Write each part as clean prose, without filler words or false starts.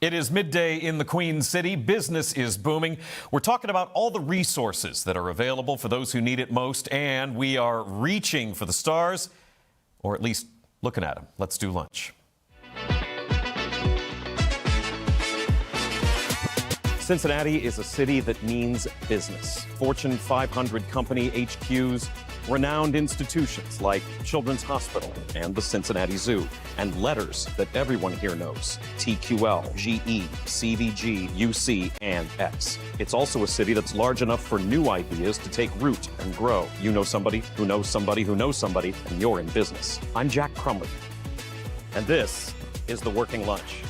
It is midday in the Queen City. Business is booming. We're talking about all the resources that are available for those who need it most, and we are reaching for the stars, or at least looking at them. Let's do lunch. Cincinnati is a city that means business. Fortune 500 company HQs, renowned institutions like Children's Hospital and the Cincinnati Zoo, and letters that everyone here knows: TQL, GE, CVG, UC, and X. It's also a city that's large enough for new ideas to take root and grow. You know somebody who knows somebody who knows somebody, and you're in business. I'm Jack Crumley, and this is The Working Lunch.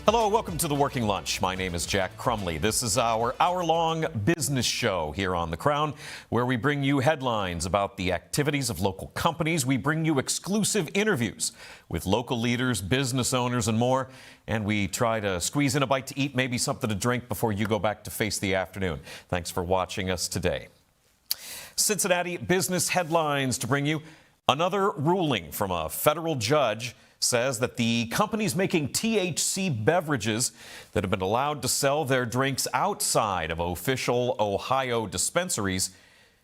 Hello, welcome to The Working Lunch. My name is Jack Crumley. This is our hour-long business show here on The Crown, where we bring you headlines about the activities of local companies. We bring you exclusive interviews with local leaders, business owners, and more. And we try to squeeze in a bite to eat, maybe something to drink before you go back to face the afternoon. Thanks for watching us today. Cincinnati business headlines to bring you. Another ruling from a federal judge says that the companies making THC beverages that have been allowed to sell their drinks outside of official Ohio dispensaries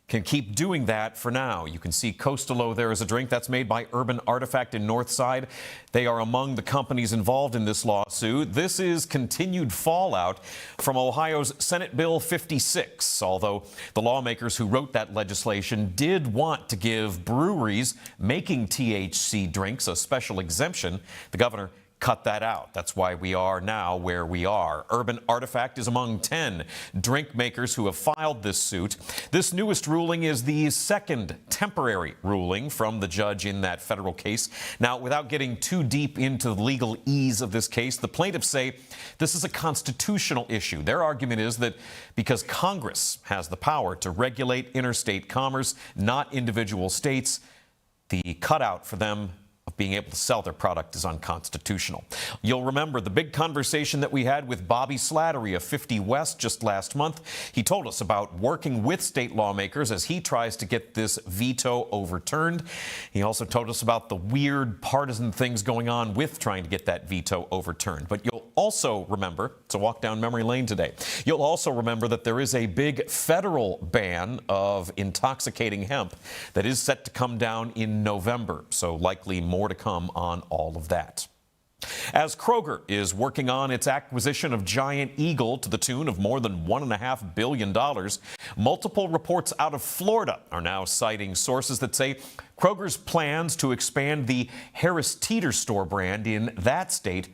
can keep doing that for now. You can see Coastalo there as a drink that's made by Urban Artifact in Northside. They are among the companies involved in this lawsuit. This is continued fallout from Ohio's Senate Bill 56, although the lawmakers who wrote that legislation did want to give breweries making THC drinks a special exemption. The governor cut that out. That's why we are now where we are. Urban Artifact is among 10 drink makers who have filed this suit. This newest ruling is the second temporary ruling from the judge in that federal case. Now, without getting too deep into the legalese of this case, the plaintiffs say this is a constitutional issue. Their argument is that because Congress has the power to regulate interstate commerce, not individual states, the cutout for them of being able to sell their product is unconstitutional. You'll remember the big conversation that we had with Bobby Slattery of 50 West just last month. He told us about working with state lawmakers as he tries to get this veto overturned. He also told us about the weird partisan things going on with trying to get that veto overturned. But you'll also remember, it's a walk down memory lane today, you'll also remember that there is a big federal ban of intoxicating hemp that is set to come down in November, so likely more to come on all of that. As Kroger is working on its acquisition of Giant Eagle to the tune of more than $1.5 billion, multiple reports out of Florida are now citing sources that say Kroger's plans to expand the Harris Teeter store brand in that state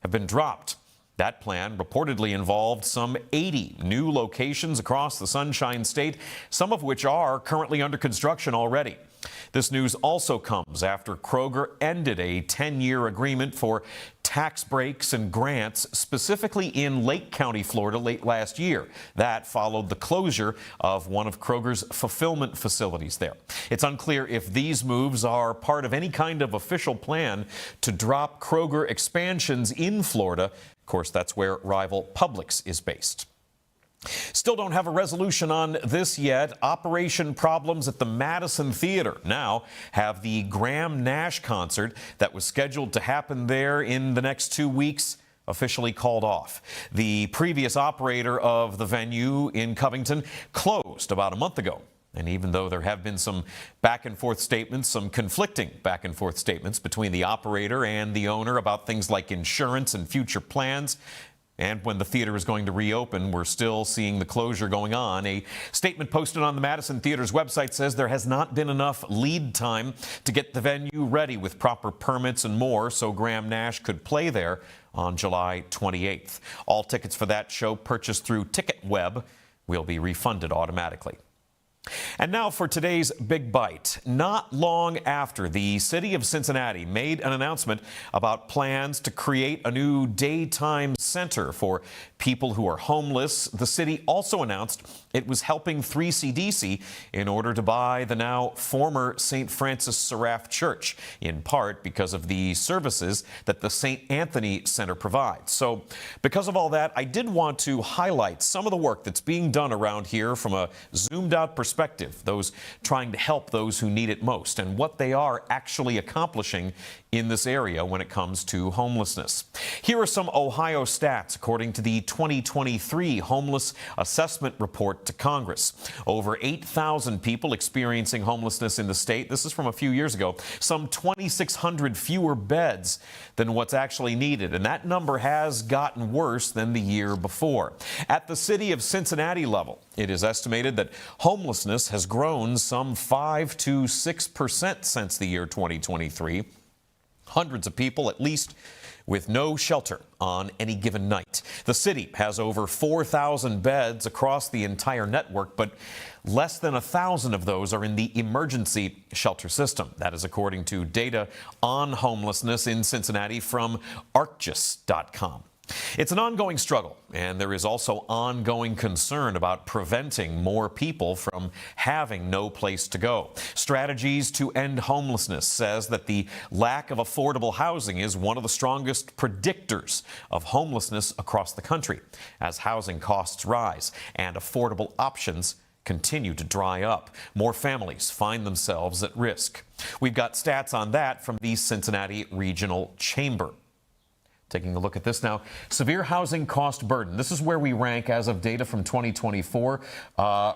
have been dropped. That plan reportedly involved some 80 new locations across the Sunshine State, some of which are currently under construction already. This news also comes after Kroger ended a 10-year agreement for tax breaks and grants, specifically in Lake County, Florida, late last year. That followed the closure of one of Kroger's fulfillment facilities there. It's unclear if these moves are part of any kind of official plan to drop Kroger expansions in Florida. Of course, that's where rival Publix is based. Still don't have a resolution on this yet. Operation problems at the Madison Theater now have the Graham Nash concert that was scheduled to happen there in the next 2 weeks officially called off. The previous operator of the venue in Covington closed about a month ago. And even though there have been some back-and-forth statements, some conflicting back-and-forth statements between the operator and the owner about things like insurance and future plans, and when the theater is going to reopen, we're still seeing the closure going on. A statement posted on the Madison Theater's website says there has not been enough lead time to get the venue ready with proper permits and more, so Graham Nash could play there on July 28th. All tickets for that show purchased through TicketWeb will be refunded automatically. And now for today's Big Bite. Not long after the city of Cincinnati made an announcement about plans to create a new daytime center for people who are homeless. The city also announced it was helping 3CDC in order to buy the now former St. Francis Seraph Church, in part because of the services that the St. Anthony Center provides. So because of all that, I did want to highlight some of the work that's being done around here from a zoomed out perspective, those trying to help those who need it most, and what they are actually accomplishing in this area when it comes to homelessness. Here are some Ohio stats according to the 2023 Homeless Assessment Report to Congress. Over 8,000 people experiencing homelessness in the state. This is from a few years ago. Some 2,600 fewer beds than what's actually needed, and that number has gotten worse than the year before. At the city of Cincinnati level, it is estimated that homelessness has grown some 5 to 6% since the year 2023. Hundreds of people, at least, with no shelter on any given night. The city has over 4,000 beds across the entire network, but less than 1,000 of those are in the emergency shelter system. That is according to data on homelessness in Cincinnati from Arcgis.com. It's an ongoing struggle, and there is also ongoing concern about preventing more people from having no place to go. Strategies to End Homelessness says that the lack of affordable housing is one of the strongest predictors of homelessness across the country as housing costs rise and affordable options continue to dry up. More families find themselves at risk. We've got stats on that from the Cincinnati Regional Chamber. Taking a look at this now, severe housing cost burden. This is where we rank as of data from 2024,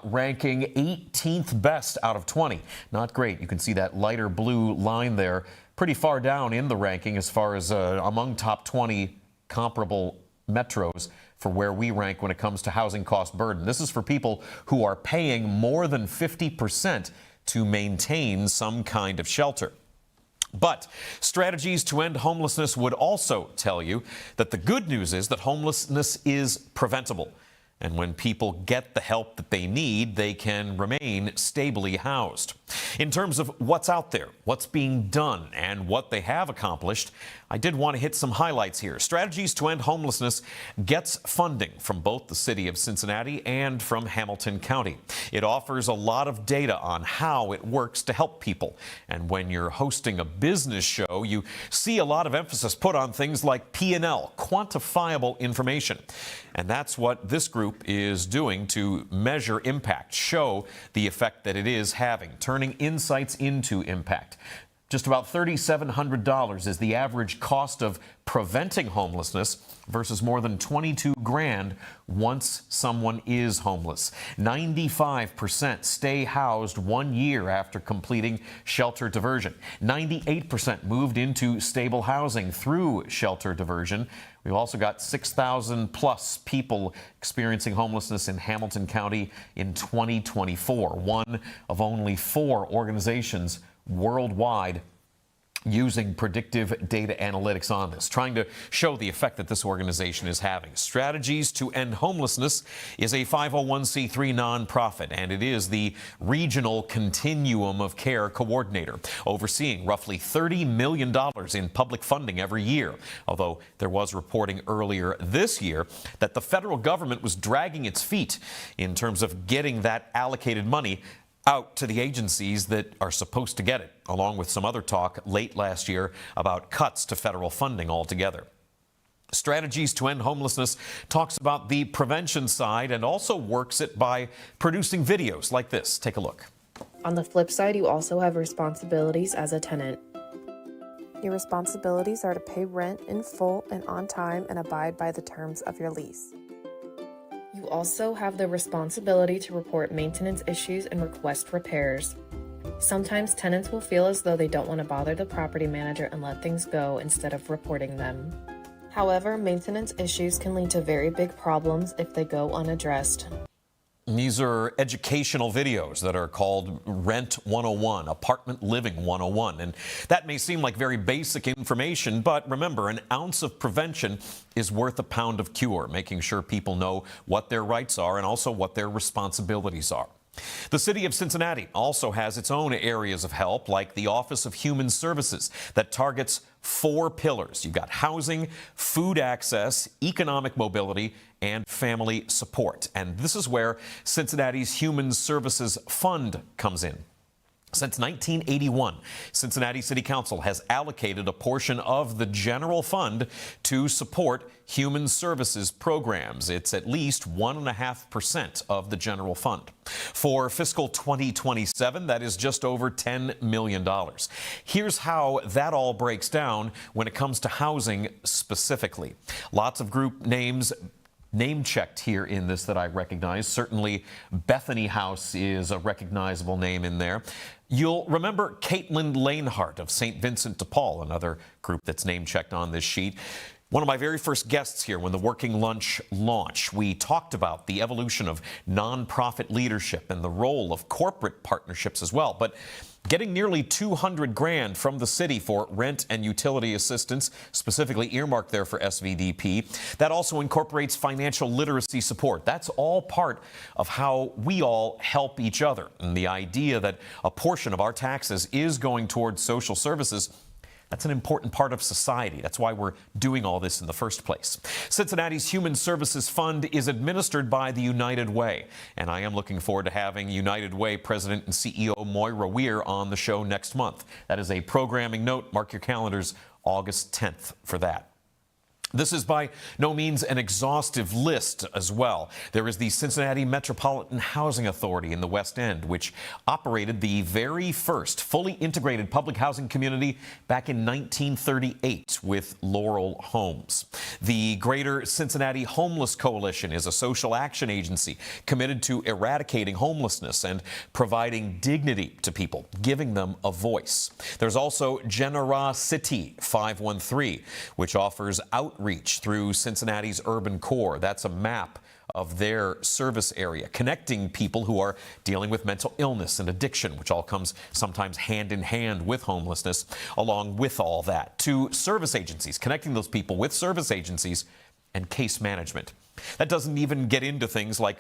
ranking 18th best out of 20. Not great. You can see that lighter blue line there, pretty far down in the ranking as far as among top 20 comparable metros for where we rank when it comes to housing cost burden. This is for people who are paying more than 50% to maintain some kind of shelter. But Strategies to End Homelessness would also tell you that the good news is that homelessness is preventable. And when people get the help that they need, they can remain stably housed. In terms of what's out there, what's being done, and what they have accomplished, I did want to hit some highlights here. Strategies to End Homelessness gets funding from both the city of Cincinnati and from Hamilton County. It offers a lot of data on how it works to help people. And when you're hosting a business show, you see a lot of emphasis put on things like P&L, quantifiable information. And that's what this group is doing to measure impact, show the effect that it is having, turning insights into impact. Just about $3,700 is the average cost of preventing homelessness versus more than $22,000 once someone is homeless. 95% stay housed 1 year after completing shelter diversion. 98% moved into stable housing through shelter diversion. We've also got 6,000 plus people experiencing homelessness in Hamilton County in 2024. One of only 4 organizations worldwide using predictive data analytics on this, trying to show the effect that this organization is having. Strategies to End Homelessness is a 501c3 nonprofit, and it is the Regional Continuum of Care Coordinator, overseeing roughly $30 million in public funding every year. Although there was reporting earlier this year that the federal government was dragging its feet in terms of getting that allocated money out to the agencies that are supposed to get it, along with some other talk late last year about cuts to federal funding altogether. Strategies to End Homelessness talks about the prevention side and also works it by producing videos like this. Take a look. On the flip side, you also have responsibilities as a tenant. Your responsibilities are to pay rent in full and on time and abide by the terms of your lease. You also have the responsibility to report maintenance issues and request repairs. Sometimes tenants will feel as though they don't want to bother the property manager and let things go instead of reporting them. However, maintenance issues can lead to very big problems if they go unaddressed. These are educational videos that are called Rent 101, Apartment Living 101. And that may seem like very basic information, but remember, an ounce of prevention is worth a pound of cure, making sure people know what their rights are and also what their responsibilities are. The city of Cincinnati also has its own areas of help, like the Office of Human Services, that targets 4 pillars. You've got housing, food access, economic mobility, and family support. And this is where Cincinnati's Human Services Fund comes in. Since 1981, Cincinnati City Council has allocated a portion of the general fund to support human services programs. It's at least 1.5% of the general fund. For fiscal 2027, that is just over $10 million. Here's how that all breaks down when it comes to housing specifically. Lots of group names name-checked here in this that I recognize. Certainly Bethany House is a recognizable name in there. You'll remember Caitlin Lanehart of St. Vincent de Paul, another group that's name-checked on this sheet. One of my very first guests here when the Working Lunch launched, we talked about the evolution of nonprofit leadership and the role of corporate partnerships as well. But getting nearly $200,000 from the city for rent and utility assistance, specifically earmarked there for SVDP, that also incorporates financial literacy support. That's all part of how we all help each other. And the idea that a portion of our taxes is going towards social services, that's an important part of society. That's why we're doing all this in the first place. Cincinnati's Human Services Fund is administered by the United Way, and I am looking forward to having United Way President and CEO Moira Weir on the show next month. That is a programming note. Mark your calendars, August 10th for that. This is by no means an exhaustive list as well. There is the Cincinnati Metropolitan Housing Authority in the West End, which operated the very first fully integrated public housing community back in 1938 with Laurel Homes. The Greater Cincinnati Homeless Coalition is a social action agency committed to eradicating homelessness and providing dignity to people, giving them a voice. There's also Generosity 513, which offers outreach through Cincinnati's urban core. That's a map of their service area, connecting people who are dealing with mental illness and addiction, which all comes sometimes hand in hand with homelessness, along with all that, to service agencies, connecting those people with service agencies and case management. That doesn't even get into things like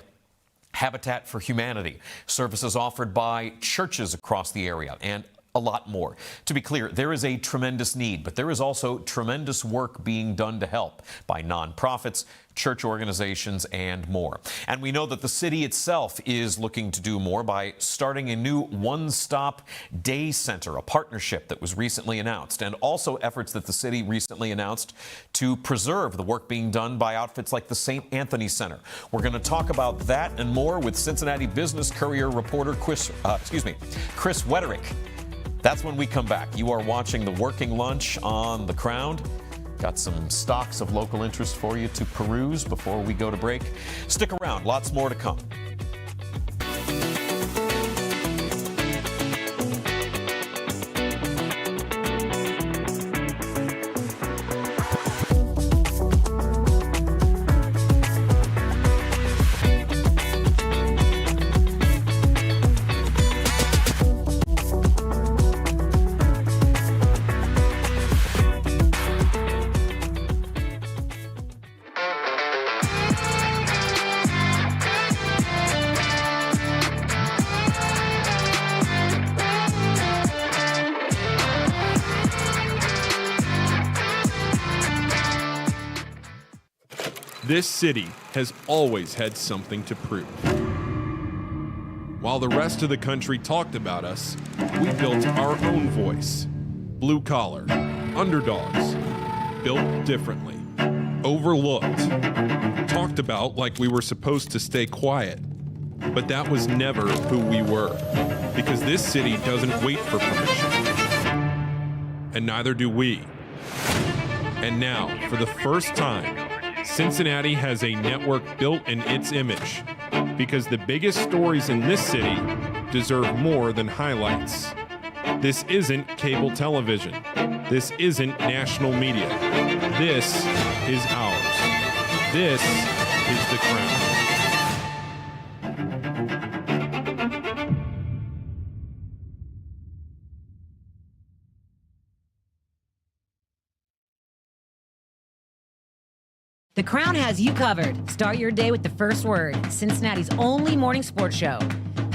Habitat for Humanity, services offered by churches across the area, and a lot more. To be clear, there is a tremendous need, but there is also tremendous work being done to help by nonprofits, church organizations, and more. And we know that the city itself is looking to do more by starting a new one-stop day center, a partnership that was recently announced, and also efforts that the city recently announced to preserve the work being done by outfits like the St. Anthony Center. We're going to talk about that and more with Cincinnati Business Courier reporter Chris Wetterick. That's when we come back. You are watching the Working Lunch on The Crown. Got some stocks of local interest for you to peruse before we go to break. Stick around, lots more to come. This city has always had something to prove. While the rest of the country talked about us, we built our own voice. Blue collar, underdogs, built differently, overlooked, talked about like we were supposed to stay quiet. But that was never who we were, because this city doesn't wait for permission. And neither do we. And now, for the first time, Cincinnati has a network built in its image, because the biggest stories in this city deserve more than highlights. This isn't cable television. This isn't national media. This is ours. This is The Crown. The Crown has you covered. Start your day with the first word, Cincinnati's only morning sports show.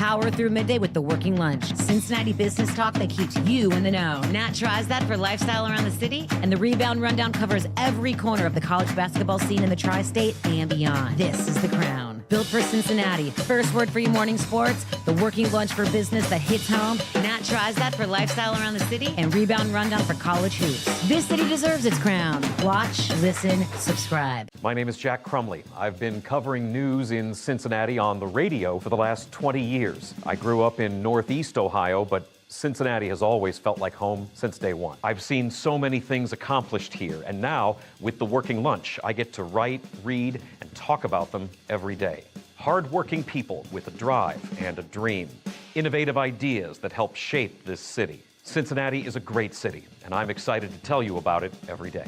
Power through midday with the Working Lunch. Cincinnati business talk that keeps you in the know. Nat tries that for lifestyle around the city, and the Rebound Rundown covers every corner of the college basketball scene in the tri-state and beyond. This is The Crown. Built for Cincinnati. First word for your morning sports, the Working Lunch for business that hits home. Nat tries that for lifestyle around the city, and Rebound Rundown for college hoops. This city deserves its crown. Watch, listen, subscribe. My name is Jack Crumley. I've been covering news in Cincinnati on the radio for the last 20 years. I grew up in Northeast Ohio, but Cincinnati has always felt like home since day one. I've seen so many things accomplished here, and now, with the Working Lunch, I get to write, read, and talk about them every day. Hard-working people with a drive and a dream. Innovative ideas that help shape this city. Cincinnati is a great city, and I'm excited to tell you about it every day.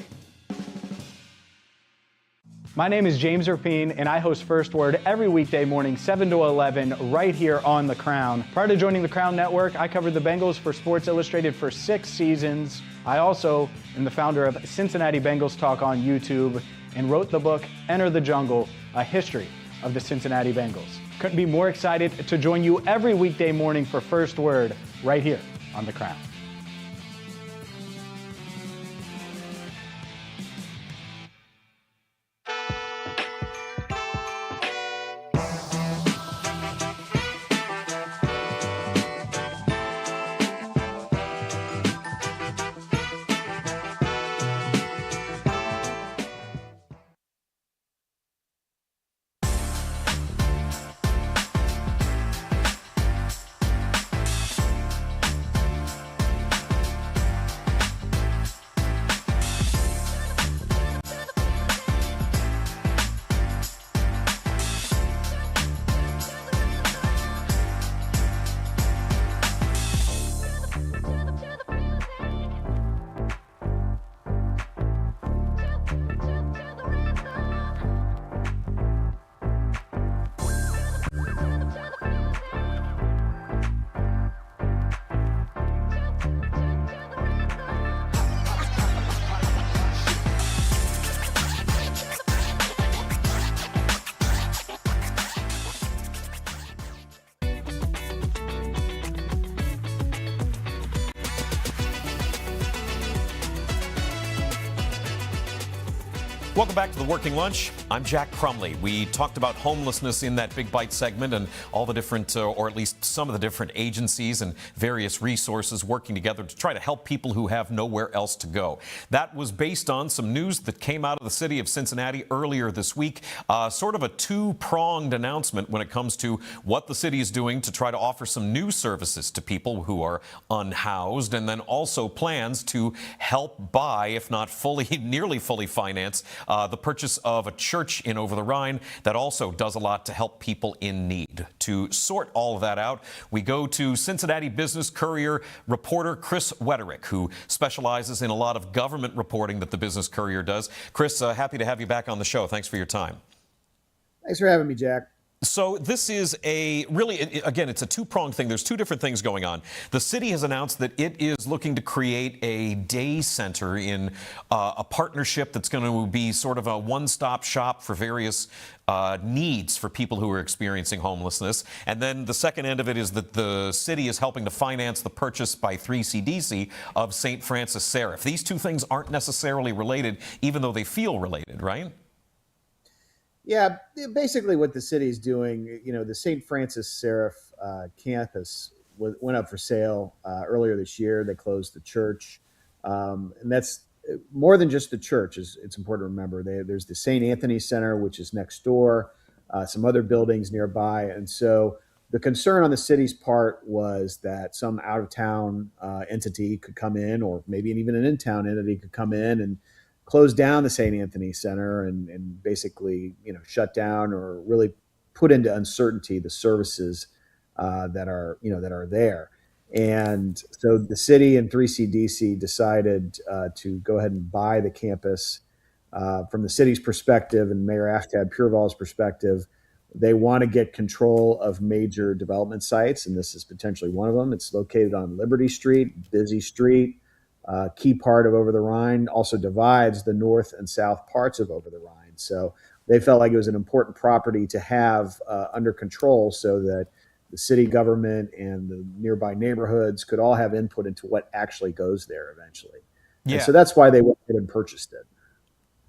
My name is James Rapine, and I host First Word every weekday morning, 7 to 11, right here on The Crown. Prior to joining The Crown Network, I covered the Bengals for Sports Illustrated for 6 seasons. I also am the founder of Cincinnati Bengals Talk on YouTube and wrote the book, Enter the Jungle, a history of the Cincinnati Bengals. Couldn't be more excited to join you every weekday morning for First Word right here on The Crown. Welcome back to the Working Lunch. I'm Jack Crumley. We talked about homelessness in that Big Bite segment and all the different, or at least some of the different agencies and various resources working together to try to help people who have nowhere else to go. That was based on some news that came out of the city of Cincinnati earlier this week, sort of a two-pronged announcement when it comes to what the city is doing to try to offer some new services to people who are unhoused, and then also plans to help buy, if not fully, nearly fully finance, the purchase of a church in Over the Rhine that also does a lot to help people in need. To sort all of that out, we go to Cincinnati Business Courier reporter Chris Wetterick, who specializes in a lot of government reporting that the Business Courier does. Chris, happy to have you back on the show. Thanks for your time. Thanks for having me, Jack. So this is again, it's a two-pronged thing. There's two different things going on. The city has announced that it is looking to create a day center in a partnership that's going to be sort of a one-stop shop for various needs for people who are experiencing homelessness. And then the second end of it is that the city is helping to finance the purchase by 3CDC of St. Francis Seraph. These two things aren't necessarily related, even though they feel related, right? Yeah, basically what the city is doing, the St. Francis Seraph campus went up for sale earlier this year. They closed the church. And that's more than just the church. It's important to remember. There's the St. Anthony Center, which is next door, some other buildings nearby. And so the concern on the city's part was that some out-of-town entity could come in, or maybe even an in-town entity could come in and close down the St. Anthony Center and basically, shut down or really put into uncertainty the services that are there. And so the city and 3CDC decided to go ahead and buy the campus from the city's perspective and Mayor Aftab Pureval's perspective. They want to get control of major development sites, and this is potentially one of them. It's located on Liberty Street, busy street. Key part of Over the Rhine, also divides the north and south parts of Over the Rhine. So they felt like it was an important property to have under control so that, the city government and the nearby neighborhoods could all have input into what actually goes there eventually. And Yeah. so that's why they went ahead and purchased it.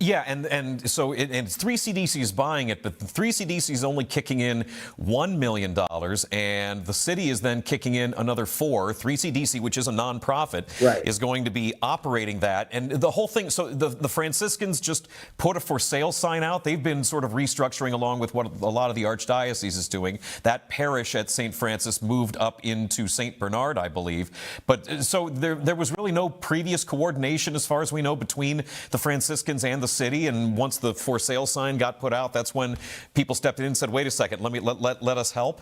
Yeah, and so and 3CDC is buying it, but the 3CDC is only kicking in $1 million, and the city is then kicking in another $4. 3CDC, which is a nonprofit, Right. is going to be operating that. And the whole thing, so the Franciscans just put a for sale sign out. They've been sort of restructuring along with what a lot of the archdiocese is doing. That parish at St. Francis moved up into St. Bernard, I believe. But so there was really no previous coordination, as far as we know, between the Franciscans and the city, and once the for sale sign got put out, that's when people stepped in and said, wait a second, let us help.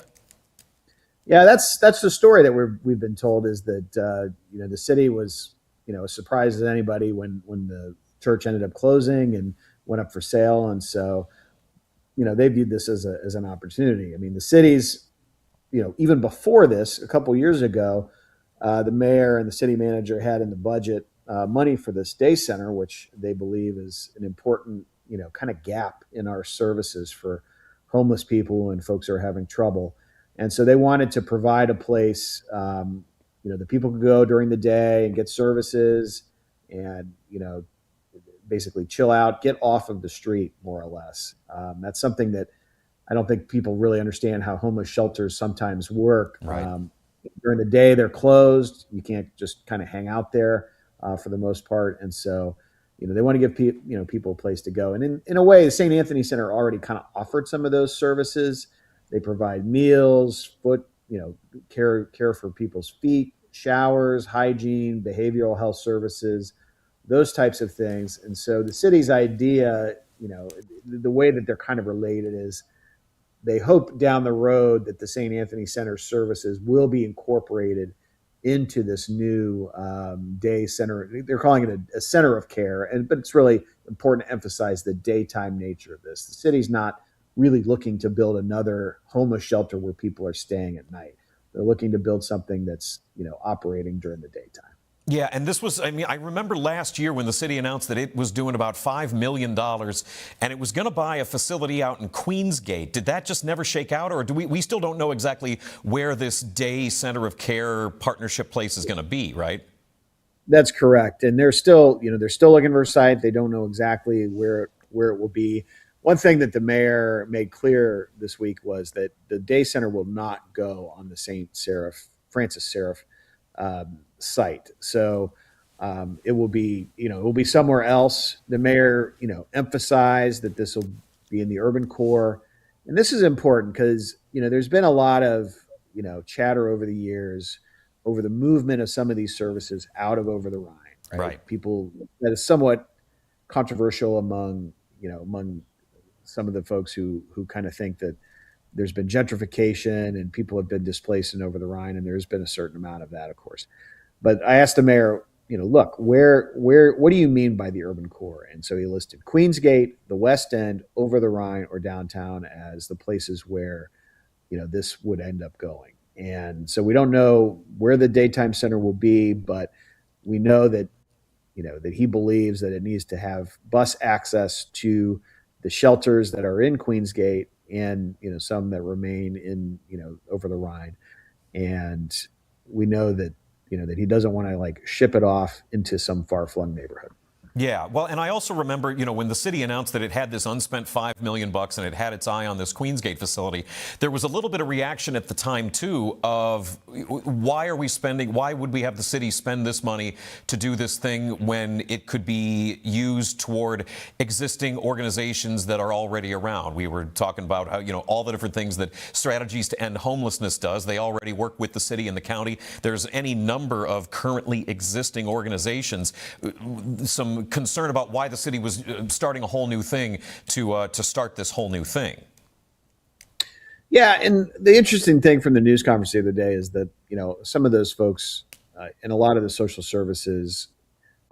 Yeah, that's the story that we've been told, is that the city was as surprised as anybody when the church ended up closing and went up for sale, and so they viewed this as an opportunity. I mean, the city's even before this, a couple years ago, the mayor and the city manager had in the budget money for this day center, which they believe is an important, kind of gap in our services for homeless people and folks who are having trouble. And so they wanted to provide a place, that people could go during the day and get services and, basically chill out, get off of the street, more or less. That's something that I don't think people really understand, how homeless shelters sometimes work. Right. During the day, they're closed. You can't just kind of hang out there for the most part. And so, they want to give people a place to go. And in a way, the St. Anthony Center already kind of offered some of those services. They provide meals, care for people's feet, showers, hygiene, behavioral health services, those types of things. And so the city's idea, the way that they're kind of related is, they hope down the road that the St. Anthony Center services will be incorporated into this new day center. They're calling it a center of care, but it's really important to emphasize the daytime nature of this. The city's not really looking to build another homeless shelter where people are staying at night. They're looking to build something that's operating during the daytime. Yeah, and this was, I remember last year when the city announced that it was doing about $5 million and it was going to buy a facility out in Queensgate. Did that just never shake out, or do we still don't know exactly where this day center of care partnership place is going to be, right? That's correct. And they're still looking for a site. They don't know exactly where it will be. One thing that the mayor made clear this week was that the day center will not go on the Francis Seraph site. So it will be somewhere else. The mayor, emphasized that this will be in the urban core. And this is important because, there's been a lot of, chatter over the years over the movement of some of these services out of over the Rhine. Right. People, that is somewhat controversial among some of the folks who kind of think that there's been gentrification and people have been displaced in over the Rhine, and there's been a certain amount of that, of course. But I asked the mayor, look, what do you mean by the urban core? And so he listed Queensgate, the West End, over the Rhine, or downtown as the places where, this would end up going. And so we don't know where the daytime center will be, but we know that, that he believes that it needs to have bus access to the shelters that are in Queensgate and, some that remain in, over the Rhine. And we know that, that he doesn't want to ship it off into some far-flung neighborhood. Yeah, well, and I also remember, when the city announced that it had this unspent $5 million and it had its eye on this Queensgate facility, there was a little bit of reaction at the time, too, of why would we have the city spend this money to do this thing when it could be used toward existing organizations that are already around? We were talking about how, all the different things that Strategies to End Homelessness does. They already work with the city and the county. There's any number of currently existing organizations. Some concern about why the city was starting a whole new thing to start this whole new thing. Yeah, and the interesting thing from the news conference the other day is that some of those folks in a lot of the social services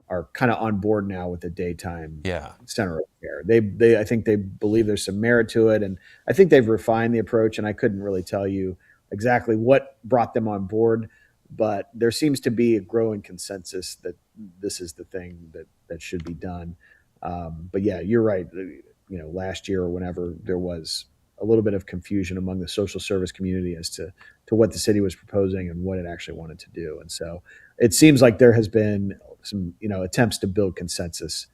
are kind of on board now with the daytime center of care. They I think they believe there's some merit to it, and I think they've refined the approach. And I couldn't really tell you exactly what brought them on board, but there seems to be a growing consensus that this is the thing that should be done. But yeah, you're right. Last year or whenever, there was a little bit of confusion among the social service community as to what the city was proposing and what it actually wanted to do. And so it seems like there has been some attempts to build consensus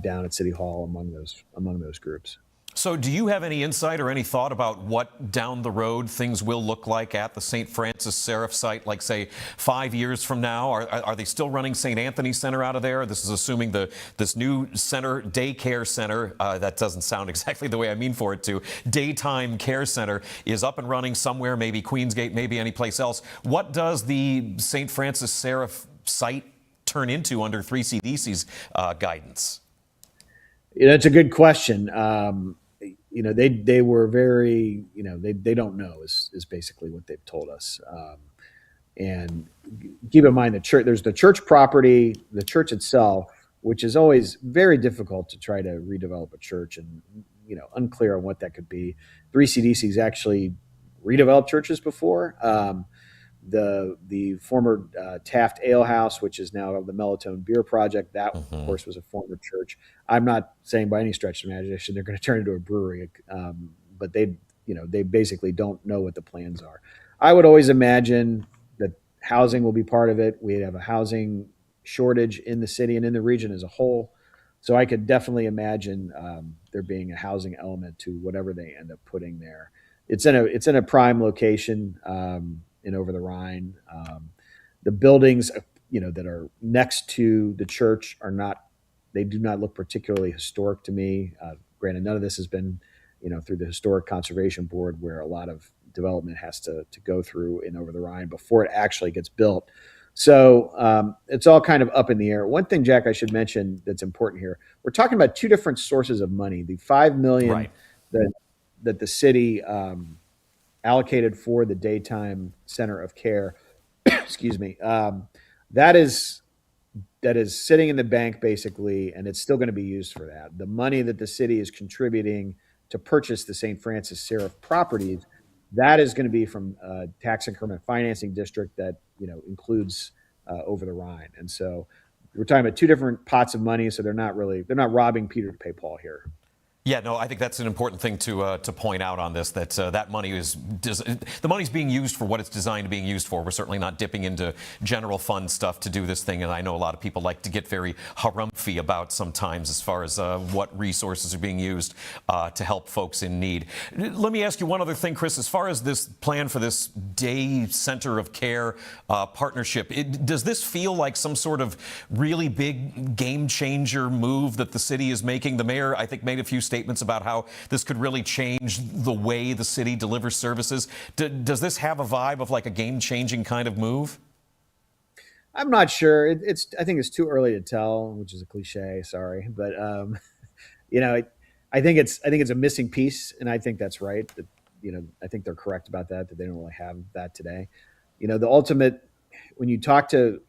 down at City Hall among those groups. So do you have any insight or any thought about what down the road things will look like at the St. Francis Seraph site, like, say, 5 years from now? Are they still running St. Anthony Center out of there? This is assuming this new center, daycare center, that doesn't sound exactly the way I mean for it to, daytime care center, is up and running somewhere, maybe Queensgate, maybe any place else. What does the St. Francis Seraph site turn into under 3CDC's guidance? It's a good question. They were very, they don't know is basically what they've told us. And keep in mind there's the church property, the church itself, which is always very difficult to try to redevelop a church, and, unclear on what that could be. 3CDC's actually redeveloped churches before. The former Taft Ale House, which is now the Melatonin Beer Project, that of course was a former church. I'm not saying by any stretch of imagination they're going to turn into a brewery, but they basically don't know what the plans are. I would always imagine that housing will be part of it. We have a housing shortage in the city and in the region as a whole, so I could definitely imagine there being a housing element to whatever they end up putting there. It's in a prime location. In Over the Rhine. The buildings, that are next to the church they do not look particularly historic to me. Granted, none of this has been, through the Historic Conservation Board, where a lot of development has to go through in Over the Rhine before it actually gets built. So it's all kind of up in the air. One thing, Jack, I should mention that's important here. We're talking about two different sources of money. The $5 million that the city allocated for the daytime center of care, excuse me, that is sitting in the bank basically, and it's still going to be used for that. The money that the city is contributing to purchase the St. Francis Seraph properties, that is going to be from a tax increment financing district that includes Over the Rhine. And so we're talking about two different pots of money, so they're not robbing Peter to pay Paul here. Yeah, no, I think that's an important thing to point out on this, that that money the money's being used for what it's designed to being used for. We're certainly not dipping into general fund stuff to do this thing, and I know a lot of people like to get very harumphy about sometimes as far as what resources are being used to help folks in need. Let me ask you one other thing, Chris. As far as this plan for this day center of care partnership, does this feel like some sort of really big game changer move that the city is making? The mayor, I think, made a few statements about how this could really change the way the city delivers services. Does this have a vibe of like a game-changing kind of move? I'm not sure. I think it's too early to tell, which is a cliche. Sorry, but I think it's a missing piece, and I think that's right. That I think they're correct about that. That they don't really have that today. The ultimate, when you talk to,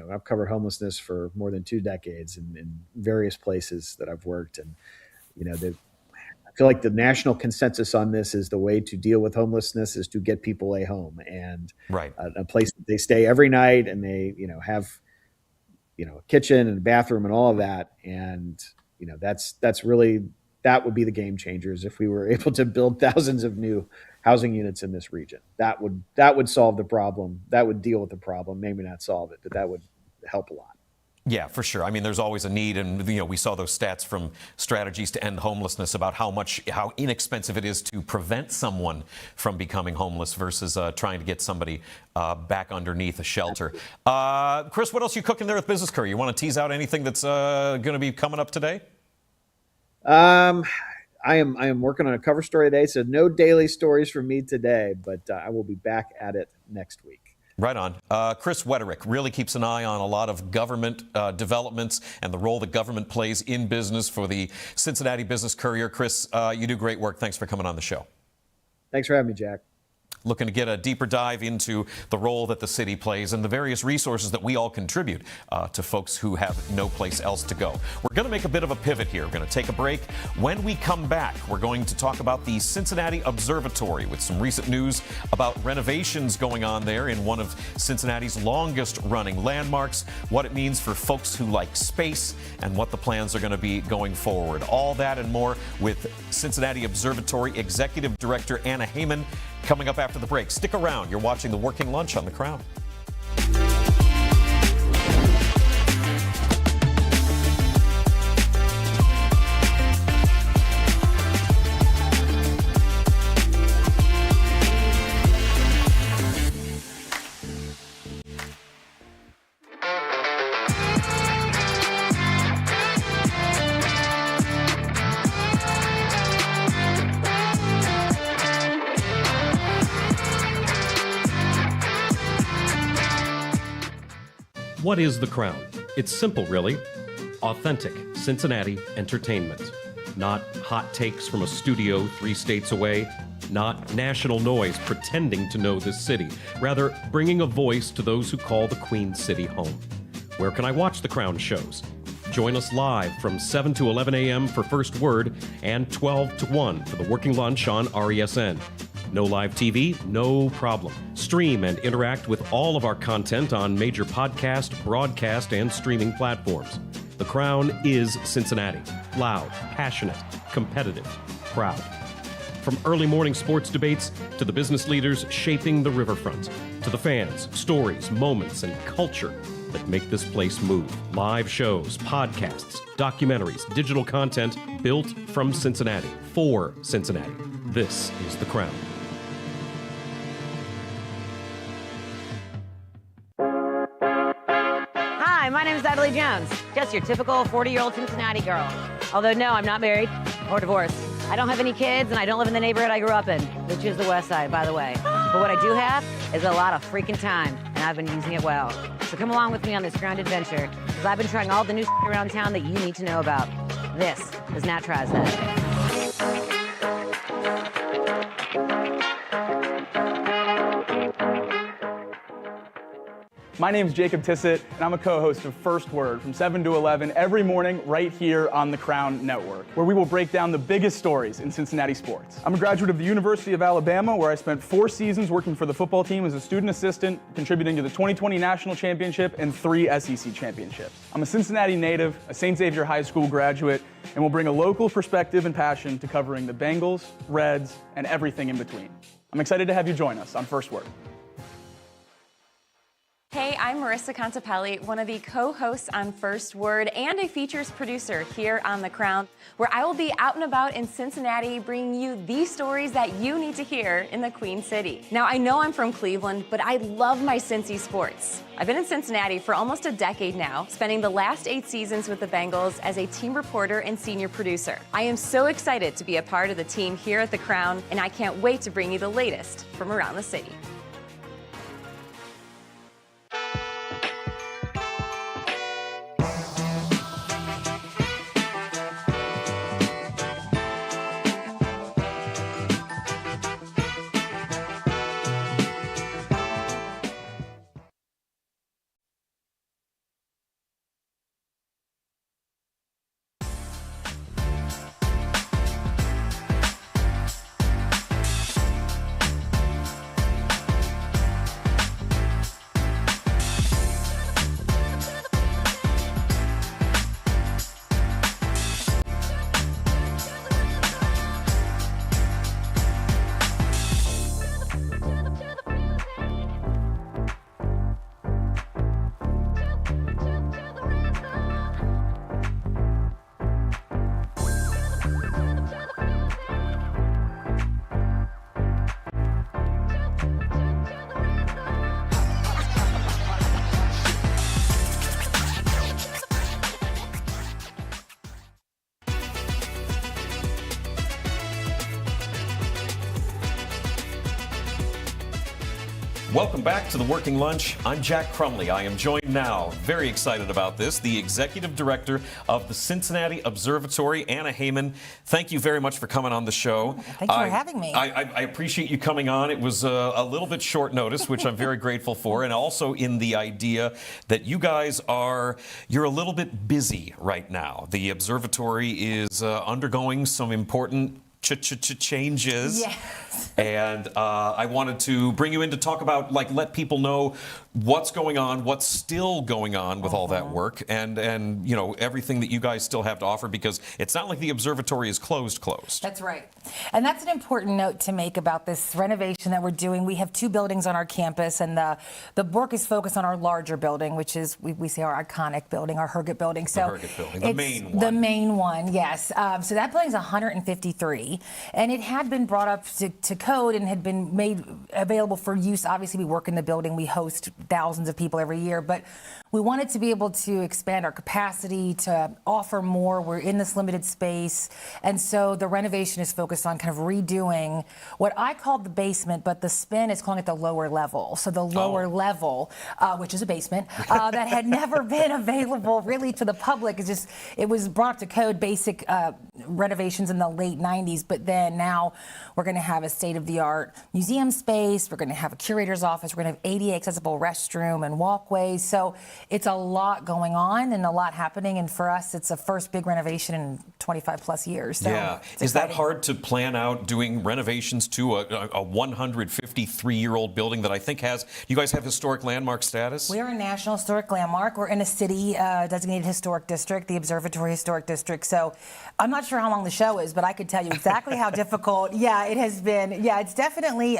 I've covered homelessness for more than 2 decades in various places that I've worked, and I feel like the national consensus on this is the way to deal with homelessness is to get people a home and a place that they stay every night, and they, have, a kitchen and a bathroom and all of that. And, that's really, that would be the game changers if we were able to build thousands of new housing units in this region. That would solve the problem. That would deal with the problem, maybe not solve it, but that would help a lot. Yeah, for sure. I mean, there's always a need, and we saw those stats from Strategies to End Homelessness about how inexpensive it is to prevent someone from becoming homeless versus trying to get somebody back underneath a shelter. Chris, what else are you cooking there with Business Courier? You want to tease out anything that's going to be coming up today? I am working on a cover story today, so no daily stories from me today, but I will be back at it next week. Right on. Chris Wetterick really keeps an eye on a lot of government developments and the role that government plays in business for the Cincinnati Business Courier. Chris, you do great work. Thanks for coming on the show. Thanks for having me, Jack. looking to get a deeper dive into the role that the city plays and the various resources that we all contribute to folks who have no place else to go. We're going to make a bit of a pivot here. We're going to take a break. When we come back, we're going to talk about the Cincinnati Observatory with some recent news about renovations going on there in one of Cincinnati's longest running landmarks, what it means for folks who like space, and what the plans are going to be going forward. All that and more with Cincinnati Observatory Executive Director Anna Heyman coming up after the break. Stick around. You're watching The Working Lunch on The Crown. What is The Crown? It's simple, really. Authentic Cincinnati entertainment. Not hot takes from a studio 3 states away. Not national noise pretending to know this city. Rather, bringing a voice to those who call the Queen City home. Where can I watch The Crown shows? Join us live from 7 to 11 a.m. for First Word and 12 to 1 for The Working Lunch on RESN. No live TV? No problem. Stream and interact with all of our content on major podcast, broadcast, and streaming platforms. The Crown is Cincinnati. Loud, passionate, competitive, proud. From early morning sports debates to the business leaders shaping the riverfront, to the fans, stories, moments, and culture that make this place move. Live shows, podcasts, documentaries, digital content built from Cincinnati, for Cincinnati. This is The Crown. Hi, my name is Natalie Jones. Just your typical 40-year-old Cincinnati girl. Although, no, I'm not married or divorced. I don't have any kids, and I don't live in the neighborhood I grew up in, which is the West Side, by the way. But what I do have is a lot of freaking time, and I've been using it well. So come along with me on this grand adventure, because I've been trying all the new around town that you need to know about. This is Nat Tries That. My name's Jacob Tissett, and I'm a co-host of First Word from 7 to 11 every morning right here on the Crown Network, where we will break down the biggest stories in Cincinnati sports. I'm a graduate of the University of Alabama, where I spent 4 seasons working for the football team as a student assistant, contributing to the 2020 National Championship and 3 SEC championships. I'm a Cincinnati native, a St. Xavier High School graduate, and will bring a local perspective and passion to covering the Bengals, Reds, and everything in between. I'm excited to have you join us on First Word. Hey, I'm Marissa Contapelli, one of the co-hosts on First Word and a features producer here on The Crown, where I will be out and about in Cincinnati bringing you the stories that you need to hear in the Queen City. Now, I know I'm from Cleveland, but I love my Cincy sports. I've been in Cincinnati for almost a decade now, spending the last 8 seasons with the Bengals as a team reporter and senior producer. I am so excited to be a part of the team here at The Crown, and I can't wait to bring you the latest from around the city. Welcome back to the Working Lunch. I'm Jack Crumley. I am joined now, very excited about this, the Executive Director of the Cincinnati Observatory, Anna Heyman. Thank you very much for coming on the show. Thank you for having me. I appreciate you coming on. It was a little bit short notice, which I'm very grateful for, and also in the idea that you guys you're a little bit busy right now. The observatory is undergoing some important changes. Yes. And I wanted to bring you in to talk about, let people know what's going on, what's still going on with all that work, and everything that you guys still have to offer, because it's not like the observatory is closed. That's right. And that's an important note to make about this renovation that we're doing. We have two buildings on our campus, and the work is focused on our larger building, which is, we say, our iconic building, our Herget building. So the Herget building, the main one. The main one, yes. So that building's 153, and it had been brought up to code and had been made available for use. Obviously, we work in the building. We host thousands of people every year, but we wanted to be able to expand our capacity to offer more. We're in this limited space, and so the renovation is focused on kind of redoing what I called the basement, but the spin is calling it the lower level. So the lower level, which is a basement, that had never been available really to the public. It was brought up to code, basic renovations in the late 90s, but then now we're going to have a state-of-the-art museum space. We're going to have a curator's office. We're going to have ADA accessible restroom and walkways. So it's a lot going on and a lot happening. And for us, it's a first big renovation in 25 plus years. So yeah. Is that hard to plan out doing renovations to a 153-year-old building that I think you guys have historic landmark status? We are a National Historic Landmark. We're in a city designated historic district, the Observatory Historic District. So I'm not sure how long the show is, but I could tell you exactly how difficult. Yeah, it has been. Yeah, it's definitely,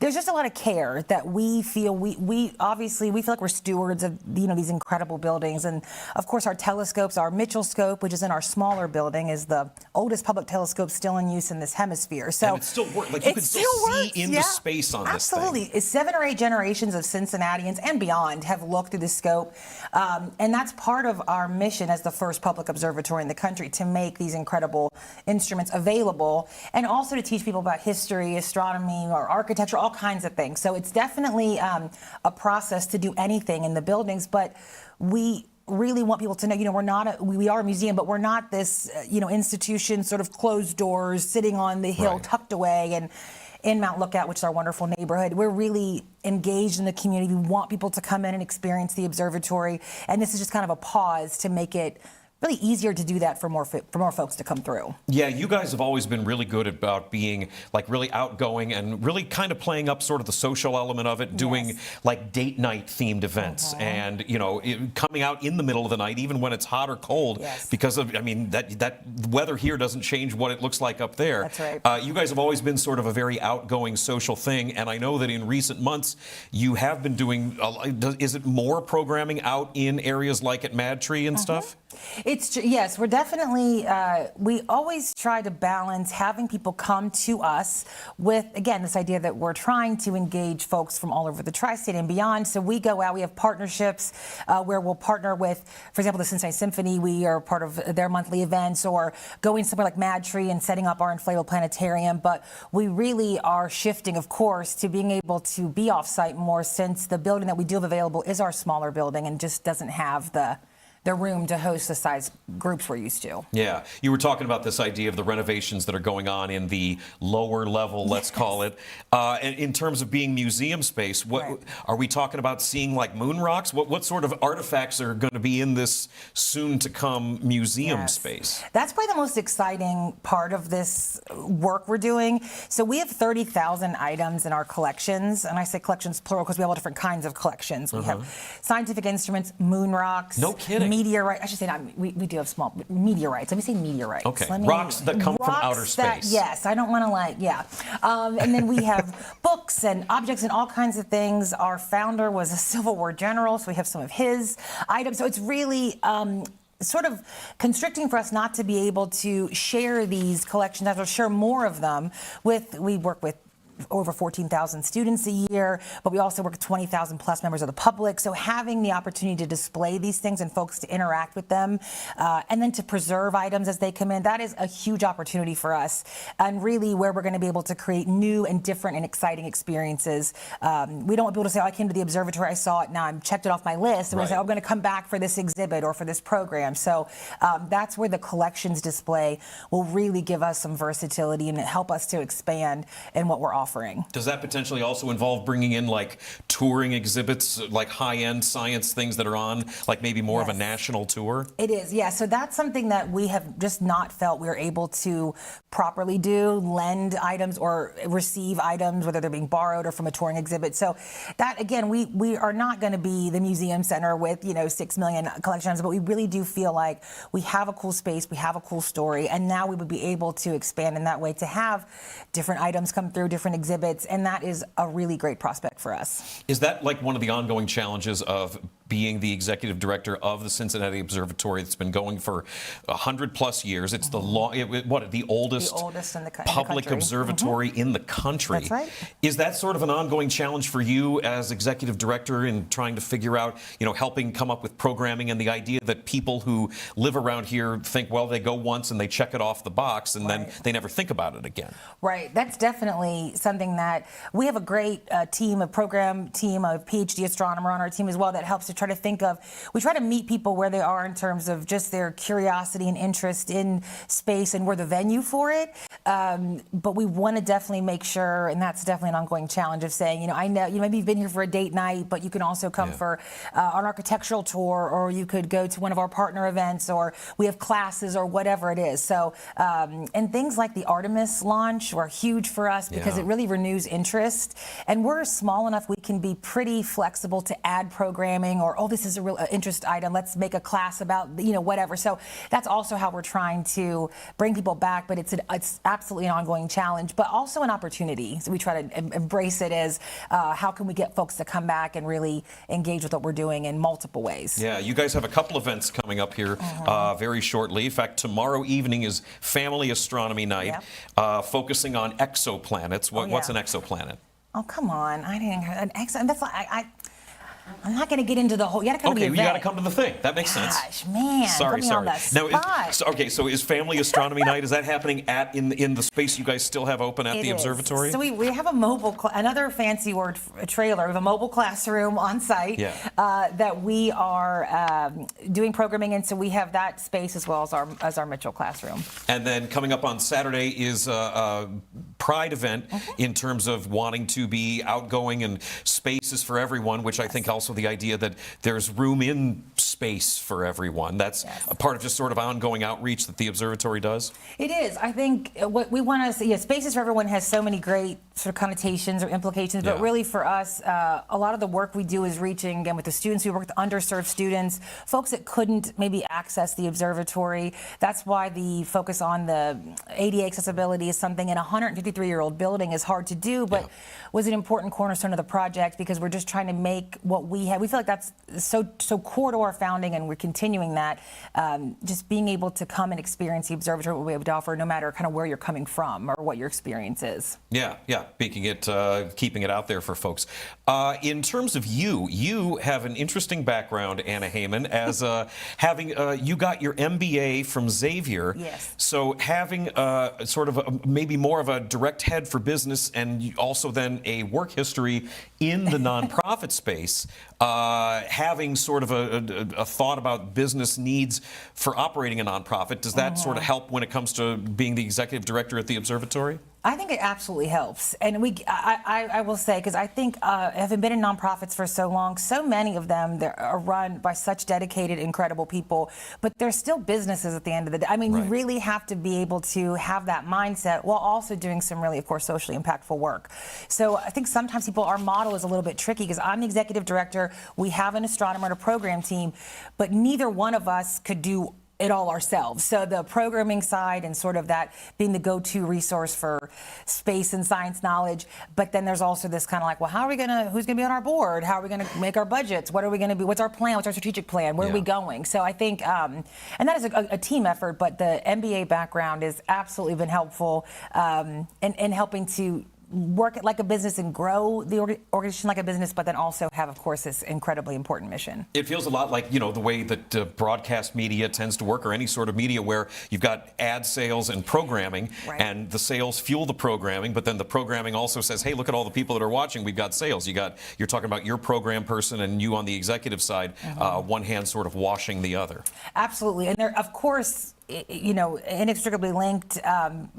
there's just a lot of care that we feel. We obviously, we feel like we're stewards of, these incredible buildings. And of course, our telescopes, our Mitchell scope, which is in our smaller building, is the oldest public telescope still in use in this hemisphere. So and it still works. You can still see into space on this thing. Absolutely. It's 7 or 8 generations of Cincinnatians and beyond have looked through the scope. And that's part of our mission as the first public observatory in the country, to make these incredible instruments available, and also to teach people about history, astronomy, or architecture, all kinds of things. So it's definitely a process to do anything in the buildings, but we really want people to know, we are a museum, but we're not this, institution, sort of closed doors, sitting on the hill, tucked away and in Mount Lookout, which is our wonderful neighborhood. We're really engaged in the community. We want people to come in and experience the observatory, and this is just kind of a pause to make it really easier to do that for more folks to come through. Yeah, you guys have always been really good about being really outgoing and really kind of playing up sort of the social element of it, doing date night themed events and coming out in the middle of the night, even when it's hot or cold, because of that weather here doesn't change what it looks like up there. That's right. You guys have always been sort of a very outgoing social thing, and I know that in recent months you have been doing. Is it more programming out in areas like at Mad Tree and stuff? Yes, we're definitely, we always try to balance having people come to us with, again, this idea that we're trying to engage folks from all over the tri-state and beyond. So we go out, we have partnerships where we'll partner with, for example, the Cincinnati Symphony. We are part of their monthly events, or going somewhere like Mad Tree and setting up our inflatable planetarium. But we really are shifting, of course, to being able to be off-site more, since the building that we do have available is our smaller building and just doesn't have the room to host the size groups we're used to. Yeah, you were talking about this idea of the renovations that are going on in the lower level, let's call it. In terms of being museum space, what are we talking about? Seeing moon rocks? What sort of artifacts are going to be in this soon-to-come museum space? That's probably the most exciting part of this work we're doing. So we have 30,000 items in our collections, and I say collections plural because we have all different kinds of collections. We have scientific instruments, moon rocks. No kidding. Meteorite. I should say we do have small meteorites. Let me say meteorites. Okay. Rocks that come from outer space. Yes. I don't want to and then we have books and objects and all kinds of things. Our founder was a Civil War general, so we have some of his items. So it's really sort of constricting for us not to be able to share these collections, or share more of them we work with over 14,000 students a year, but we also work with 20,000 plus members of the public. So having the opportunity to display these things and folks to interact with them, and then to preserve items as they come in, that is a huge opportunity for us, and really where we're going to be able to create new and different and exciting experiences. We don't want people to say, oh, I came to the observatory, I saw it, now I'm checked it off my list, and we say, oh, I'm going to come back for this exhibit or for this program. So that's where the collections display will really give us some versatility and help us to expand in what we're offering. Does that potentially also involve bringing in like touring exhibits, like high-end science things that are on, like maybe more of a national tour? It is, yeah. So that's something that we have just not felt we were able to properly do, lend items or receive items, whether they're being borrowed or from a touring exhibit. So that, again, we are not going to be the museum center with, 6 million collections, but we really do feel like we have a cool space, we have a cool story, and now we would be able to expand in that way to have different items come through, different exhibits, and that is a really great prospect for us. Is that like one of the ongoing challenges of being the executive director of the Cincinnati Observatory that's been going for 100+ years? It's the oldest in the public observatory in the country. That's right. Is that sort of an ongoing challenge for you as executive director in trying to figure out, helping come up with programming, and the idea that people who live around here think, well, they go once and they check it off the box and then they never think about it again? Right. That's definitely something that we have a great program team of PhD astronomer on our team as well that helps to try to think of. We try to meet people where they are in terms of just their curiosity and interest in space, and we're the venue for it. But we want to definitely make sure, and that's definitely an ongoing challenge of saying, I know maybe you've been here for a date night, but you can also come for an architectural tour, or you could go to one of our partner events, or we have classes, or whatever it is. So, and things like the Artemis launch were huge for us because it really renews interest. And we're small enough, we can be pretty flexible to add programming, or, oh, this is a real interest item, let's make a class about, whatever. So that's also how we're trying to bring people back, but it's absolutely an ongoing challenge, but also an opportunity. So we try to embrace it as how can we get folks to come back and really engage with what we're doing in multiple ways. Yeah, you guys have a couple events coming up here very shortly. In fact, tomorrow evening is Family Astronomy Night, focusing on exoplanets. What's an exoplanet? Oh, come on. I didn't hear an exoplanet. That's like, I'm not going to get into the whole. You got to come to the event. You got to come to the thing. That makes sense. Gosh, man. Sorry. On the spot. So is Family Astronomy Night? Is that happening in the space you guys still have open at the observatory? So we have another fancy word, a trailer. We have a mobile classroom on site that we are doing programming in. So we have that space as well as our Mitchell classroom. And then coming up on Saturday is a Pride event in terms of wanting to be outgoing and spaces for everyone, which I think also the idea that there's room in space for everyone. That's a part of just sort of ongoing outreach that the observatory does. It is. I think what we want to see, spaces for everyone has so many great sort of connotations or implications, but really for us, a lot of the work we do is reaching, again, with the students. We work with underserved students, folks that couldn't maybe access the observatory. That's why the focus on the ADA accessibility is something in a 153-year-old building is hard to do, but was an important cornerstone of the project because we're just trying to make what we have. We feel like that's so core to our founding, and we're continuing that. Just being able to come and experience the observatory, what we have to offer, no matter kind of where you're coming from or what your experience is. Yeah, keeping it out there for folks. In terms of you have an interesting background, Anna Heyman, as having you got your MBA from Xavier. Yes. So having sort of maybe more of a direct head for business, and also then a work history in the nonprofit space, having sort of a thought about business needs for operating a nonprofit, does that sort of help when it comes to being the executive director at the observatory? I think it absolutely helps. And I will say, because I think having been in nonprofits for so long, so many of them are run by such dedicated, incredible people, but they're still businesses at the end of the day. I mean, you really have to be able to have that mindset while also doing some really, of course, socially impactful work. So I think sometimes our model is a little bit tricky because I'm the executive director, we have an astronomer and a program team, but neither one of us could do it all ourselves. So the programming side and sort of that being the go-to resource for space and science knowledge, but then there's also this kind of like, well, who's gonna be on our board? How are we gonna make our budgets? What are we gonna be? What's our plan? What's our strategic plan? Where are we going? So I think, and that is a team effort, but the MBA background has absolutely been helpful in helping to work it like a business and grow the organization like a business, but then also have, of course, this incredibly important mission. It feels a lot like, the way that broadcast media tends to work, or any sort of media where you've got ad sales and programming, Right. and the sales fuel the programming, but then the programming also says, hey, look at all the people that are watching. We've got sales. You're talking about your program person and you on the executive side, one hand sort of washing the other. Absolutely. And they're, of course, inextricably linked,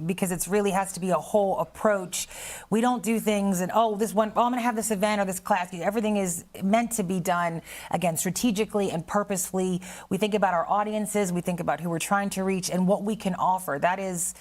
because it really has to be a whole approach. We don't do things and, I'm going to have this event or this class. Everything is meant to be done, again, strategically and purposefully. We think about our audiences, we think about who we're trying to reach and what we can offer. That is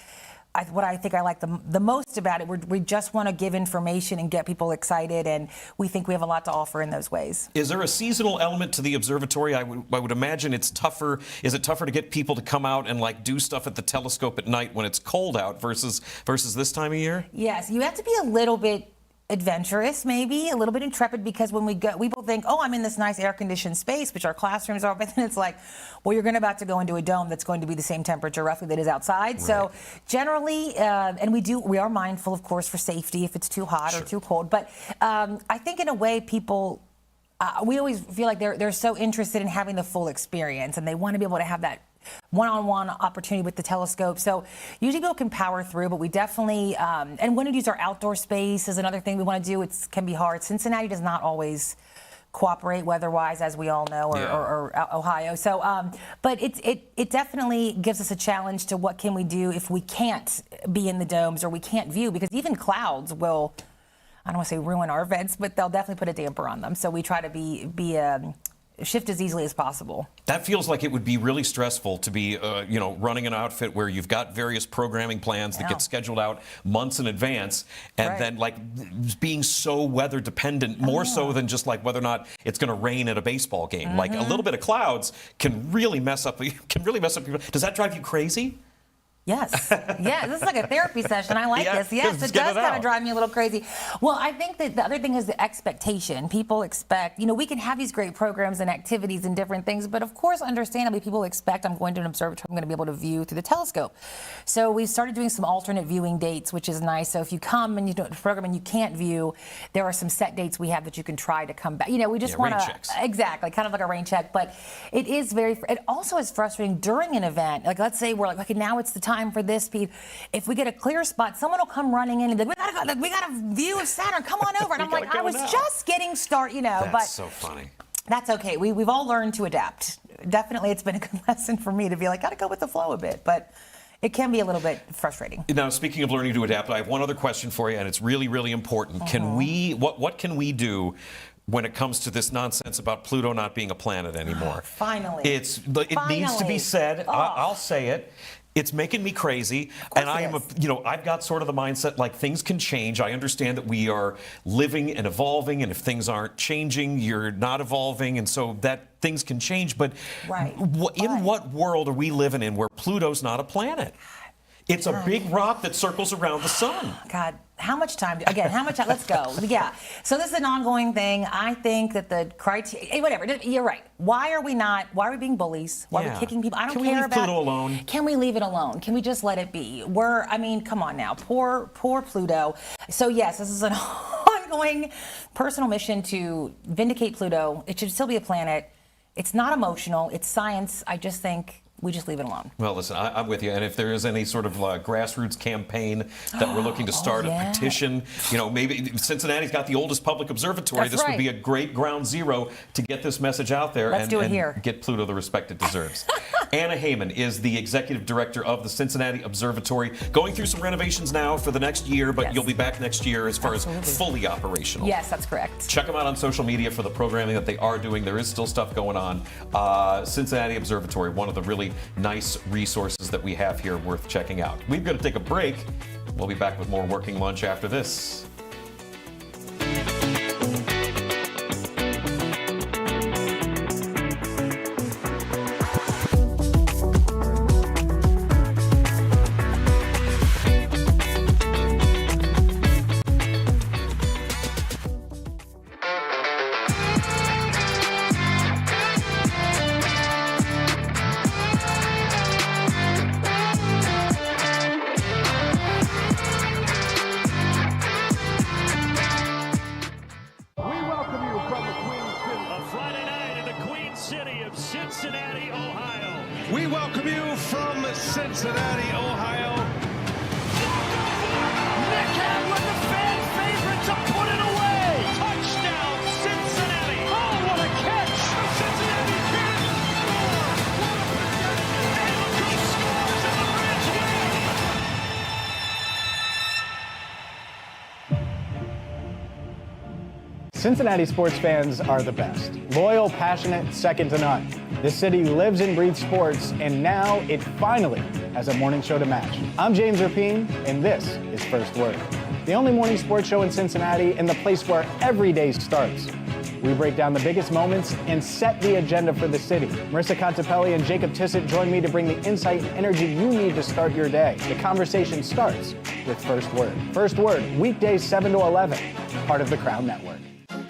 what I think I like the most about it. We just want to give information and get people excited, and we think we have a lot to offer in those ways. Is there a seasonal element to the observatory? I would imagine it's tougher. Is it tougher to get people to come out and do stuff at the telescope at night when it's cold out versus this time of year? Yes, you have to be a little bit adventurous, maybe a little bit intrepid, because when we go, people think, I'm in this nice air-conditioned space, which our classrooms are, but then it's like, well, you're about to go into a dome that's going to be the same temperature roughly that is outside. Right. So generally, and we are mindful, of course, for safety if it's too hot or too cold. But I think in a way, people, we always feel like they're so interested in having the full experience, and they want to be able to have that one-on-one opportunity with the telescope. So usually people can power through, but we definitely, and when we use our outdoor space is another thing we want to do. It can be hard. Cincinnati does not always cooperate weather-wise, as we all know, or Ohio. So, but it definitely gives us a challenge to what can we do if we can't be in the domes or we can't view, because even clouds will, I don't want to say ruin our events, but they'll definitely put a damper on them. So we try to shift as easily as possible. That feels like it would be really stressful to be, running an outfit where you've got various programming plans that get scheduled out months in advance, and then being so weather dependent, more so than just whether or not it's going to rain at a baseball game. Like a little bit of clouds can really mess up. Does that drive you crazy? Yes. Yeah, this is like a therapy session. I like this. Yes, it does kind of drive me a little crazy. Well, I think that the other thing is the expectation. People expect, we can have these great programs and activities and different things, but of course, understandably, people expect I'm going to an observatory, I'm going to be able to view through the telescope. So we started doing some alternate viewing dates, which is nice. So if you come and you do a program and you can't view, there are some set dates we have that you can try to come back. We just want to, exactly, kind of like a rain check, but it is it also is frustrating during an event. Like, let's say we're like, okay, now it's the time for this speed. If we get a clear spot, someone will come running in and be like, we got a view of Saturn, come on over. And I'm like, I was just getting started, That's but so funny. That's okay. We've all learned to adapt. Definitely, it's been a good lesson for me to be like, gotta go with the flow a bit, but it can be a little bit frustrating. Now, speaking of learning to adapt, I have one other question for you, and it's really, really important. What can we do when it comes to this nonsense about Pluto not being a planet anymore? Finally. It needs to be said. I'll say it. It's making me crazy, and I've got sort of the mindset like things can change. I understand that we are living and evolving, and if things aren't changing, you're not evolving, and so that things can change. But in what world are we living in where Pluto's not a planet? It's a big rock that circles around the sun. God, how much time? How much time? Let's go. Yeah. So this is an ongoing thing. I think that the criteria, whatever, you're right. Why are we being bullies? Why are we kicking people? I don't care about. Can we leave Pluto alone? Can we leave it alone? Can we just let it be? Come on now. Poor Pluto. So yes, this is an ongoing personal mission to vindicate Pluto. It should still be a planet. It's not emotional. It's science. I just think we just leave it alone. Well, listen, I'm with you. And if there is any sort of grassroots campaign that we're looking to start, a petition, maybe Cincinnati's got the oldest public observatory. This would be a great ground zero to get this message out there and get Pluto the respect it deserves. Anna Heyman is the executive director of the Cincinnati Observatory, going through some renovations now for the next year, but you'll be back next year as far as fully operational. Yes, that's correct. Check them out on social media for the programming that they are doing. There is still stuff going on. Cincinnati Observatory, one of the really nice resources that we have here worth checking out. We've got to take a break. We'll be back with more Working Lunch after this. city of Cincinnati, Ohio. We welcome you from Cincinnati, Ohio. Nick Ham with the fan favorite to put it away. Touchdown, Cincinnati. Oh, what a catch. The Cincinnati Bears score. And look who scores in the Reds win. Cincinnati sports fans are the best. Loyal, passionate, second to none. This city lives and breathes sports, and now it finally has a morning show to match. I'm James Rapine, and this is First Word, the only morning sports show in Cincinnati and the place where every day starts. We break down the biggest moments and set the agenda for the city. Marissa Contepelli and Jacob Tissett join me to bring the insight and energy you need to start your day. The conversation starts with First Word. First Word, weekdays 7 to 11, part of the Crown Network.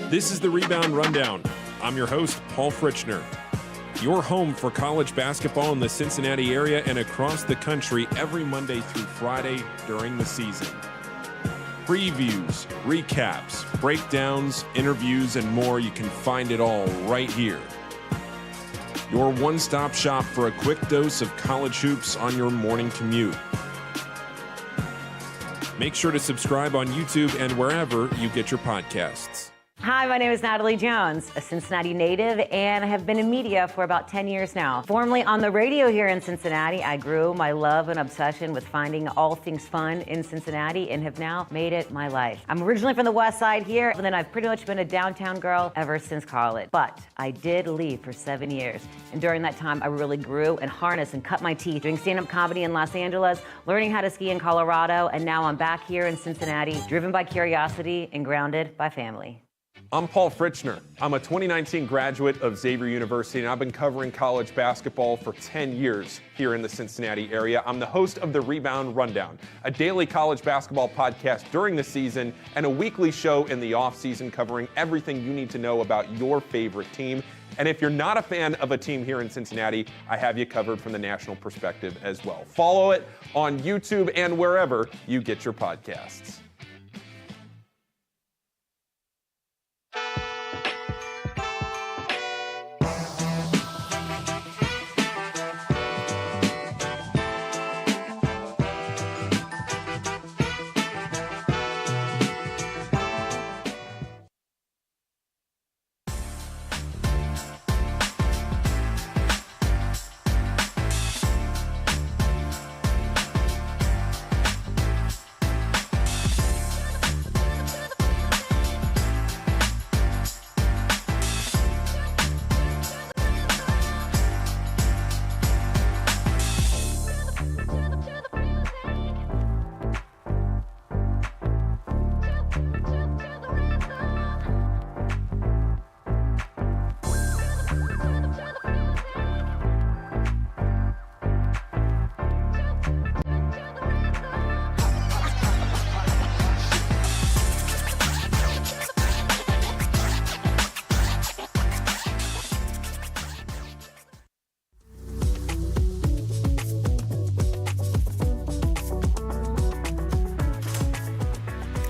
This is the Rebound Rundown. I'm your host, Paul Fritchner. Your home for college basketball in the Cincinnati area and across the country every Monday through Friday during the season. Previews, recaps, breakdowns, interviews, and more. You can find it all right here. Your one-stop shop for a quick dose of college hoops on your morning commute. Make sure to subscribe on YouTube and wherever you get your podcasts. Hi, my name is Natalie Jones, a Cincinnati native, and I have been in media for about 10 years now. Formerly on the radio here in Cincinnati, I grew my love and obsession with finding all things fun in Cincinnati and have now made it my life. I'm originally from the west side here, and then I've pretty much been a downtown girl ever since college. But I did leave for 7 years, and during that time, I really grew and harnessed and cut my teeth doing stand-up comedy in Los Angeles, learning how to ski in Colorado, and now I'm back here in Cincinnati, driven by curiosity and grounded by family. I'm Paul Fritchner. I'm a 2019 graduate of Xavier University, and I've been covering college basketball for 10 years here in the Cincinnati area. I'm the host of the Rebound Rundown, a daily college basketball podcast during the season and a weekly show in the off-season covering everything you need to know about your favorite team. And if you're not a fan of a team here in Cincinnati, I have you covered from the national perspective as well. Follow it on YouTube and wherever you get your podcasts.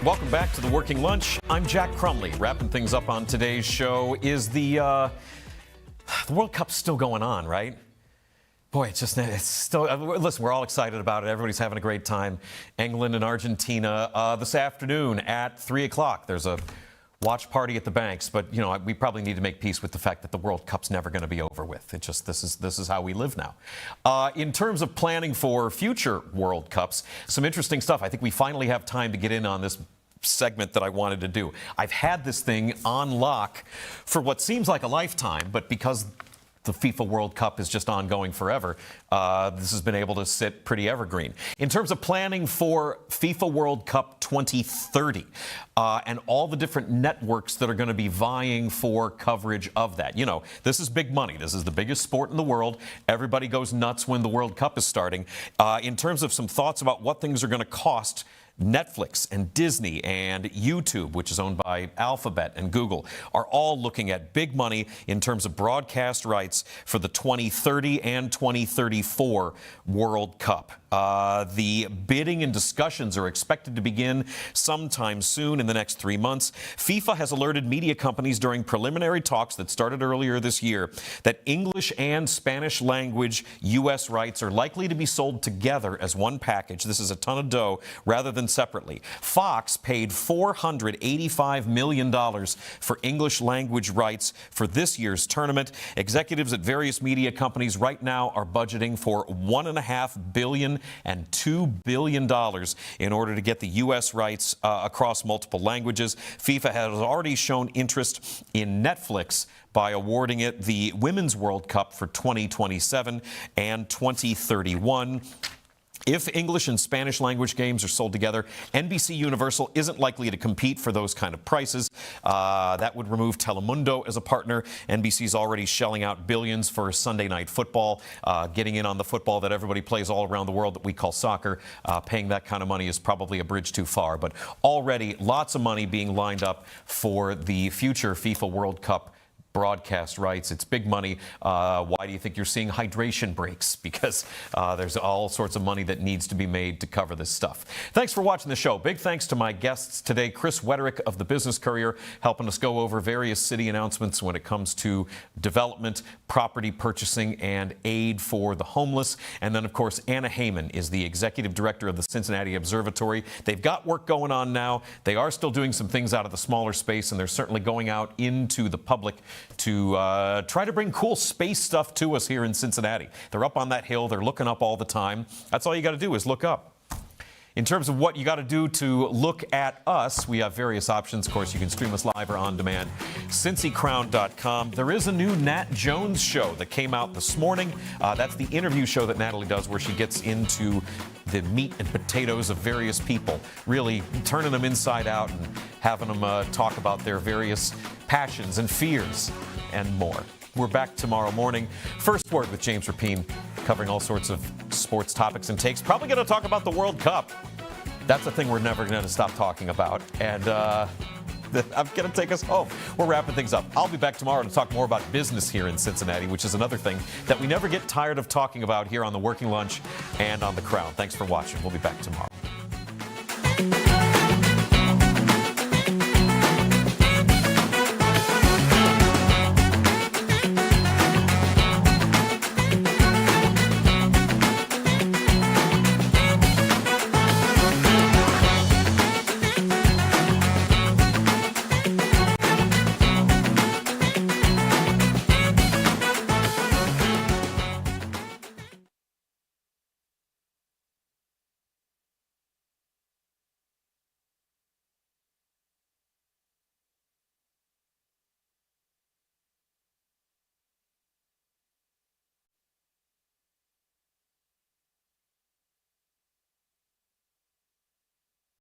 Welcome back to the Working Lunch. I'm Jack Crumley. Wrapping things up on today's show is the World Cup's still going on, right? Boy, it's still, listen, we're all excited about it. Everybody's having a great time. England and Argentina this afternoon at 3 o'clock. There's a watch party at the banks, but you know, we probably need to make peace with the fact that the World Cup's never going to be over with. It just, this is how we live now. In terms of planning for future World Cups, some interesting stuff. I think we finally have time to get in on this segment that I wanted to do. I've had this thing on lock for what seems like a lifetime, but because the FIFA World Cup is just ongoing forever, this has been able to sit pretty evergreen. In terms of planning for FIFA World Cup 2030 and all the different networks that are going to be vying for coverage of that. You know, this is big money. This is the biggest sport in the world. Everybody goes nuts when the World Cup is starting. In terms of some thoughts about what things are going to cost, Netflix and Disney and YouTube, which is owned by Alphabet and Google, are all looking at big money in terms of broadcast rights for the 2030 and 2034 World Cup. The bidding and discussions are expected to begin sometime soon in the next 3 months. FIFA has alerted media companies during preliminary talks that started earlier this year that English and Spanish language U.S. rights are likely to be sold together as one package. This is a ton of dough rather than separately. Fox paid $485 million for English language rights for this year's tournament. Executives at various media companies right now are budgeting for $1.5 billion and $2 billion in order to get the U.S. rights across multiple languages. FIFA has already shown interest in Netflix by awarding it the Women's World Cup for 2027 and 2031. If English and Spanish language games are sold together, NBC Universal isn't likely to compete for those kind of prices. That would remove Telemundo as a partner. NBC's already shelling out billions for Sunday Night Football, getting in on the football that everybody plays all around the world that we call soccer. Paying that kind of money is probably a bridge too far, but already lots of money being lined up for the future FIFA World Cup broadcast rights. It's big money. Why do you think you're seeing hydration breaks? Because there's all sorts of money that needs to be made to cover this stuff. Thanks for watching the show. Big thanks to my guests today. Chris Wederick of the Business Courier, helping us go over various city announcements when it comes to development, property purchasing, and aid for the homeless. And then, of course, Anna Heyman is the executive director of the Cincinnati Observatory. They've got work going on now. They are still doing some things out of the smaller space, and they're certainly going out into the public to try to bring cool space stuff to us here in Cincinnati. They're up on that hill. They're looking up all the time. That's all you got to do is look up. In terms of what you got to do to look at us, we have various options. Of course, you can stream us live or on demand. CincyCrown.com. There is a new Nat Jones show that came out this morning. That's the interview show that Natalie does where she gets into the meat and potatoes of various people, really turning them inside out and having them talk about their various passions and fears and more. We're back tomorrow morning. First Word with James Rapine, covering all sorts of sports topics and takes. Probably going to talk about the World Cup. That's a thing we're never going to stop talking about. And I'm going to take us home. We're wrapping things up. I'll be back tomorrow to talk more about business here in Cincinnati, which is another thing that we never get tired of talking about here on The Working Lunch and on The Crown. Thanks for watching. We'll be back tomorrow.